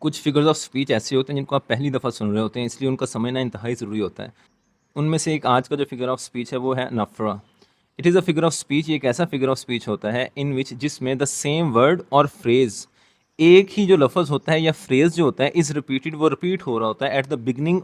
कुछ figures of speech ऐसे होते हैं जिनको आप पहली दफ़ा सुन रहे होते हैं, इसलिए उनका समझना इंतहाई ज़रूरी होता है। उनमें से एक आज का जो फिगर ऑफ स्पीच है वो है नफ़रा। It is a figure of speech, ये एक ऐसा फिगर ऑफ स्पीच होता है इन विच जिसमें द सेम वर्ड और फ्रेज़, एक ही जो लफ्ज़ होता है या फ्रेज़ जो होता है इज़ रिपीटेड, वो रिपीट हो रहा होता है एट द बिगिनिंग,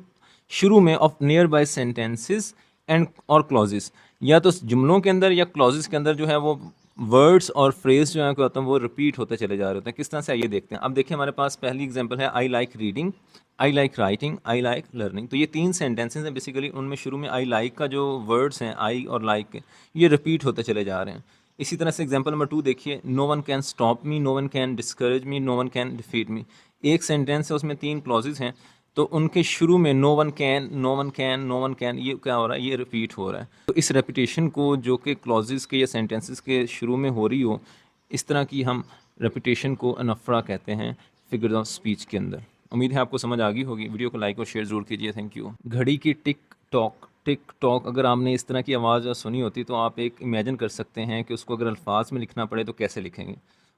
शुरू में, of near by sentences and और क्लॉजेस, या तो जुमलों के अंदर या क्लॉजेस के अंदर जो है वो वर्ड्स और फ्रेज जो है क्या होता है वो रिपीट होते चले जा रहे होते हैं। किस तरह से आइए देखते हैं। अब देखिए हमारे पास पहली एग्जांपल है I like reading, I like writing, I like learning. तो ये तीन सेंटेंसेस हैं बेसिकली, उनमें शुरू में आई लाइक का जो वर्ड्स हैं आई और लाइक के, ये रिपीट होते चले जा रहे हैं। इसी तरह से एग्जांपल नंबर 2 देखिए, no one can stop me, no one can discourage me, no one can defeat me. एक सेंटेंस है उसमें तीन क्लॉजेज हैं, तो उनके शुरू में no one can, no one can, no one can, ये क्या हो रहा है, ये रिपीट हो रहा है। तो इस रेपिटेशन को जो कि क्लॉजेस के या सेंटेंसेस के शुरू में हो रही हो, इस तरह की हम रेपिटेशन को अनफरा कहते हैं फिगर ऑफ स्पीच के अंदर। उम्मीद है आपको समझ आ गई होगी। वीडियो को लाइक और शेयर ज़रूर कीजिए। Thank you. घड़ी की टिक टॉक अगर आपने इस तरह की आवाज़ सुनी होती तो आप एक इमेजिन कर सकते हैं कि उसको अगर अल्फाज में लिखना पड़े तो कैसे लिखेंगे।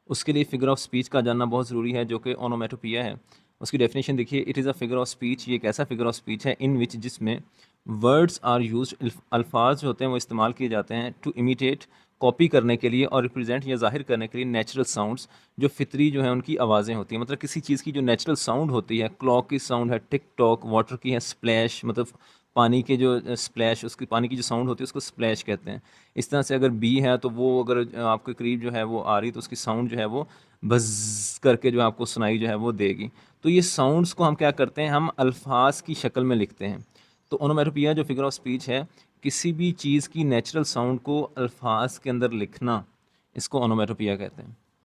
उसके लिए फिगर ऑफ स्पीच का जानना बहुत ज़रूरी है, जो कि ओनोमेटोपिया है। उसकी डेफिनेशन देखिए, it is a figure of speech, ये एक ऐसा फिगर ऑफ स्पीच है इन विच जिसमें वर्ड्स आर यूज्ड, अल्फाज जो होते हैं वो इस्तेमाल किए जाते हैं टू इमिटेट, कॉपी करने के लिए, और रिप्रेजेंट या ज़ाहिर करने के लिए नेचुरल साउंड्स, जो फितरी जो है उनकी आवाज़ें होती हैं। मतलब किसी चीज़ की जो नेचुरल साउंड होती है, क्लॉक की साउंड है टिक टॉक, वाटर की है स्प्लैश, मतलब पानी के जो स्प्लैश, उसकी पानी की जो साउंड होती है उसको स्प्लैश कहते हैं। इस तरह से अगर बी है तो वो अगर आपके करीब जो है वो आ रही तो उसकी साउंड जो है वो बज़ करके जो आपको सुनाई जो है वो देगी। तो ये साउंड्स को हम क्या करते हैं, हम अल्फाज की शक्ल में लिखते हैं। तो ओनोमेटोपिया जो फिगर ऑफ स्पीच है, किसी भी चीज़ की नेचुरल साउंड को अल्फाज के अंदर लिखना, इसको ओनोमेटोपिया कहते हैं।